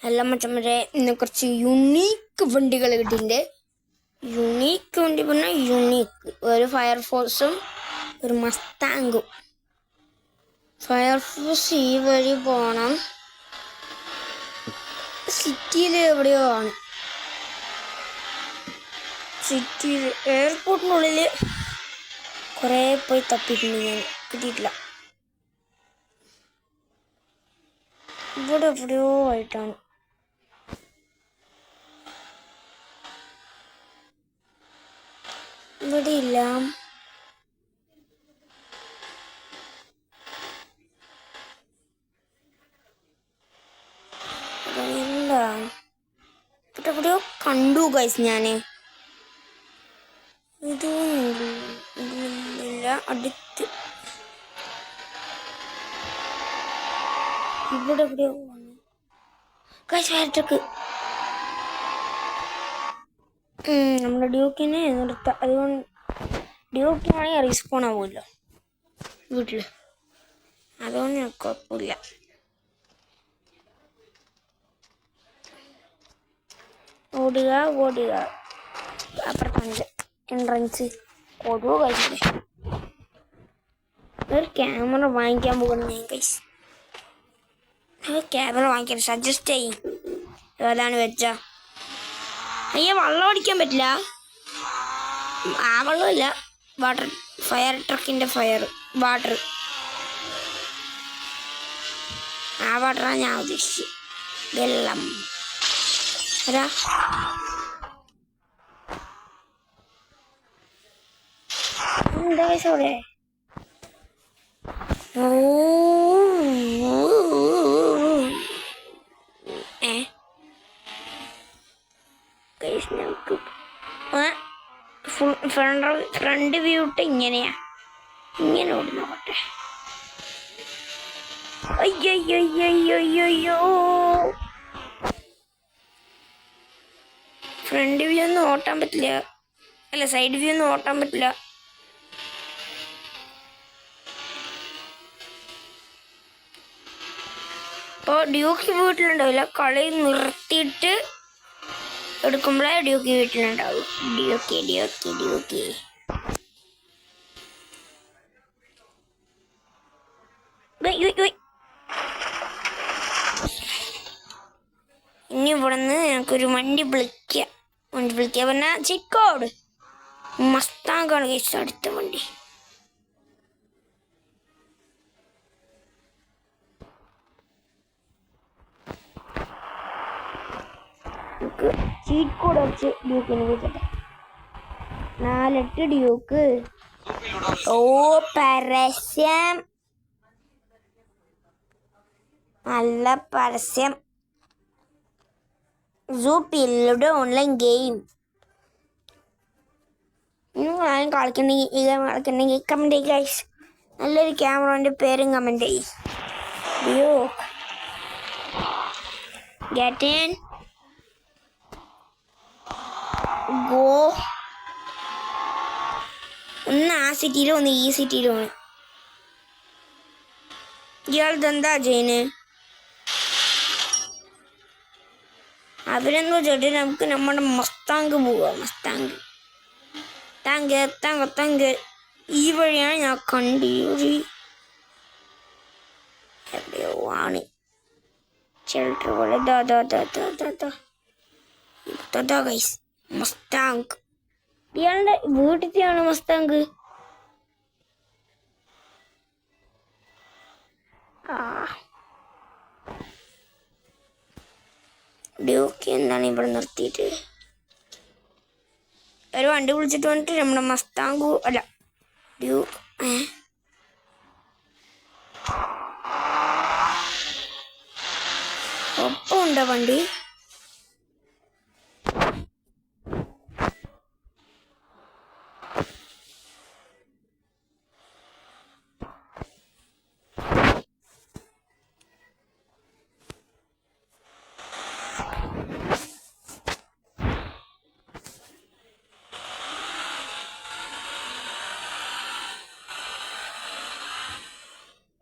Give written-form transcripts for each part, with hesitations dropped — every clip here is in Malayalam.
എല്ലാം മച്ചമ്മരെ ഇന്ന് കുറച്ച് യുണീക്ക് വണ്ടികൾ കിട്ടിയിട്ടുണ്ട്. യുണീക്ക് വണ്ടി പറഞ്ഞാൽ യുണീക്ക് ഒരു ഫയർഫോഴ്സും ഒരു മസ്താങ്കും. ഫയർഫോഴ്സ് ഈ വഴി പോകണം, സിറ്റിയിൽ എവിടെയോ ആണ്. സിറ്റിയിൽ എയർപോർട്ടിനുള്ളിൽ കുറേ പോയി തപ്പിയിട്ടുണ്ട്, ഞാൻ കിട്ടിയിട്ടില്ല. ഇവിടെ എവിടെയോ ആയിട്ടാണ്. ഇവിടെ ഇല്ല. ഇവിടെ എവിടെയോ കണ്ടു ഗൈസ് ഞാന്. ഇല്ല, അടുത്ത് ഇവിടെ എവിടെയോ ഗൈസ് ഫയർ ട്രക്ക്. നമ്മുടെ ഡ്യൂക്കിനെ നിർത്താം. അതുകൊണ്ട് ഡ്യൂക്കിനാണെങ്കിൽ റീസ്പോൺ ആവുമല്ലോ വീട്ടിൽ, അതുകൊണ്ട് കുഴപ്പമില്ല. ഓടുക ഓടുക, അപ്പുറത്തുണ്ട് എൻട്രൻസ്. ഓടുക കഴിച്ചില്ലേ. ഒരു ക്യാമറ വാങ്ങിക്കാൻ പോകുന്നു ഞാൻ കൈസ്. ക്യാമറ വാങ്ങിക്കാൻ സജസ്റ്റ് ചെയ്യും. ഏതാണ് വെച്ചാ അയ്യോ വെള്ളം അടിക്കാൻ പറ്റില്ല. ആ വെള്ളമില്ല, വാട്ടർ ഫയർ ട്രക്കിൻ്റെ വാട്ടർ. ആ വാട്ടറാണ് ഞാൻ ഉദ്ദേശിച്ചത്. വെള്ളം അതാ. എന്താ പൈസ അവിടെ? ഞങ്ങൾക്ക് ഫ്രണ്ട് വ്യൂ ഇട്ട് ഇങ്ങനെയാ, ഇങ്ങനെ ഓടി നോക്കട്ടെ. അയ്യോ ഫ്രണ്ട് വ്യൂ ഒന്നും ഓട്ടാൻ പറ്റില്ല, അല്ല സൈഡ് വ്യൂ ഒന്നും ഓട്ടാൻ പറ്റില്ല. അപ്പോൾ ഡ്യൂക്ക് വീട്ടിലുണ്ടാവില്ല, കളി നിർത്തിയിട്ട് എടുക്കുമ്പോഴേ ഡ്യൂക്ക് വീട്ടിലുണ്ടാവും. ഡ്യൂക്ക് ഇനി ഇവിടെ നിന്ന് ഞങ്ങൾക്കൊരു വണ്ടി വിളിക്കുക പറഞ്ഞാൽ ചിക്കോട് മസ്താങ്കാണ് കേസ് അടുത്ത വണ്ടി. നമുക്ക് ചീറ്റ് കോഡ് വെച്ച് ഡ്യൂക്കിന് വിളിക്കട്ടെ. 48 ഡ്യൂക്ക്. ഓ പരസ്യം, നല്ല പരസ്യം. സൂപ്പിലൂടെ ഓൺലൈൻ ഗെയിം. നിങ്ങൾ കളിക്കണമെങ്കിൽ കമൻറ്റ് ചെയ്യുക ഗൈസ്. നല്ലൊരു ക്യാമറേൻ്റെ പേരും കമൻറ്റ് ചെയ്യും. Get in. Go. ഒന്ന് ആ സിറ്റിയിലും ഒന്ന് ഈ സിറ്റിയിലുമാണ്. ഇയാളെന്താ ചെയ്യുന്നത്? അവരെന്ന് വെച്ചിട്ട് നമുക്ക് നമ്മുടെ മസ്താങ്ക് പോവാം. മസ്താങ്ക് ഈ വഴിയാണ് ഞാൻ കണ്ടി. എവിടെയോ ആണ് ഷെൽട്ടർ പോലെ. ഗൈസ് മസ്താങ്ക്, ഇയാളുടെ വീട്ടിലെയാണ് മസ്താങ്ക്. ഡ്യൂക്ക് എന്താണ് ഇവിടെ നിർത്തിയിട്ട് ഒരു വണ്ടി വിളിച്ചിട്ട് വന്നിട്ട് നമ്മുടെ മസ്താങ്കു അല്ല ഡ്യൂക്ക്. ഒപ്പം ഉണ്ടോ വണ്ടി?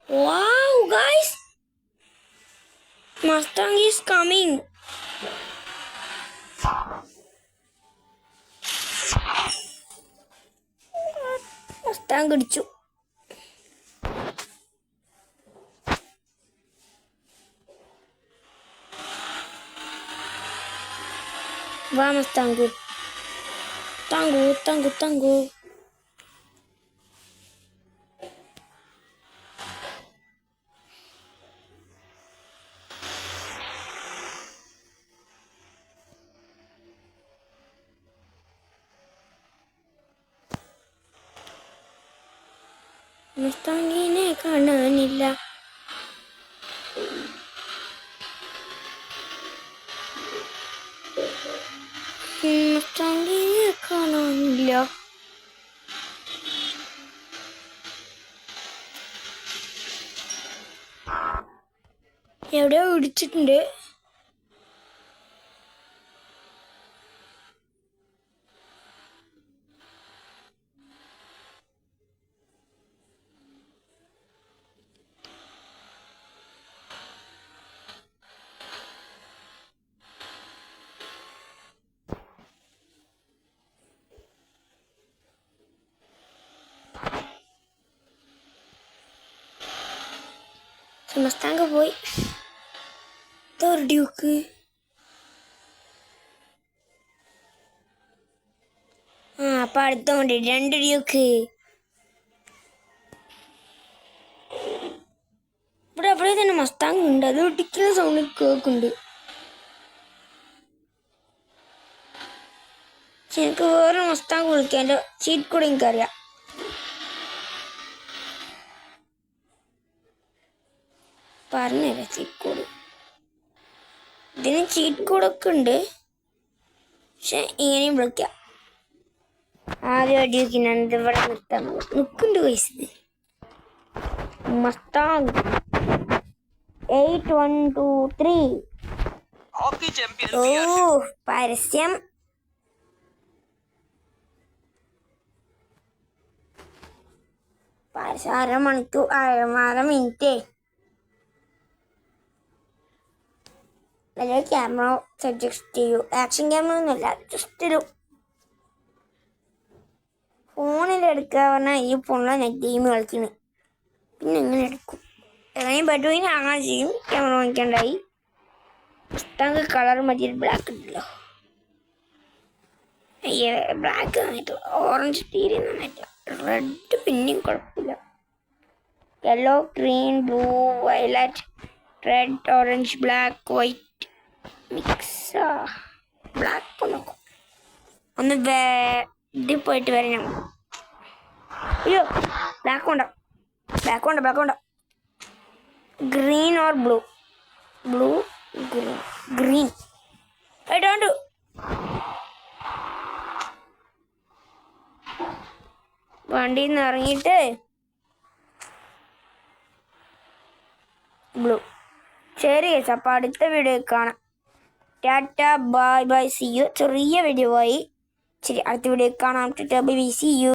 Wow, guys! Mustang is coming. Mustang ഇടിച്ചു. Vamos, Tango. Tango, Tango, Tango. Mustangine കാണാനില്ല. Mustangine കാണാനില്ല. എവിടെയോ ഇടിച്ചിട്ടുണ്ട്. മസ്താങ്ക പോയി. ഇതൊരു ഡ്യൂക്ക്. അപ്പൊ അടുത്തോണ്ട് 2 ഡ്യൂക്ക്. ഇവിടെ അവിടെ തന്നെ മസ്താങ് ഉണ്ട്. അത് ഒട്ടിക്കുന്ന സൗണ്ട് കേൾക്കുന്നുണ്ട്. പക്ഷെ എനിക്ക് വേറെ മസ്താങ് വിളിക്കാം. എൻ്റെ ചീറ്റ് കോഡ് എനിക്കറിയാം. പറഞ്ഞുതരാം ചീറ്റ് കോഡ്. ഇതിന് ചീറ്റ് കോഡൊക്കെ ഉണ്ട്. പക്ഷെ ഇങ്ങനെയും വിളിക്കാം. ആദ്യം അടിവെക്കാൻ ഇവിടെ നിർത്താൻ നിൽക്കുന്നുണ്ട്. വയസ്സ് മസ്താങ് 8123. ഓ പരസ്യം. അരമണിക്കൂർ 1 മിനിറ്റ്. അല്ലെങ്കിൽ ക്യാമറ സജസ്റ്റ് ചെയ്യൂ. ആക്ഷൻ ക്യാമറ ഒന്നുമില്ല, ജസ്റ്റ് ഒരു ഫോണിലെടുക്കുക പറഞ്ഞാൽ ഈ ഫോണിലാണ് ഞാൻ ഗെയിം കളിക്കുന്നത്. പിന്നെ എങ്ങനെ എടുക്കും? എങ്ങനെയും പറ്റുമെങ്കിൽ അങ്ങനെ ചെയ്യും. ക്യാമറ വാങ്ങിക്കാണ്ടായി. മസ്താങ് കളർ മതി. ബ്ലാക്ക് ഉണ്ടല്ലോ. ബ്ലാക്ക് നന്നായിട്ടില്ല. ഓറഞ്ച് തീരെ നന്നായിട്ടില്ല. റെഡ് പിന്നെയും കുഴപ്പമില്ല. Yellow, green, blue, violet, red, orange, black, white mix. Black നോക്കും. ഒന്ന് ഇതിൽ പോയിട്ട് വരാം ഞാൻ. അയ്യോ ബ്ലാക്ക് ഉണ്ടോ. Green or blue. ഗ്രീൻ. ഇടോണ്ട് വണ്ടിയിൽ നിന്ന് ഇറങ്ങിയിട്ട് ബ്ലൂ. ശരി ഗൈസ്, അപ്പോൾ അടുത്ത വീഡിയോ കാണാം. Tata bye bye, see you. ചെറിയ വീഡിയോ ആയി. ശരി, അടുത്ത വീഡിയോ കാണാം. Tata bye bye, see U.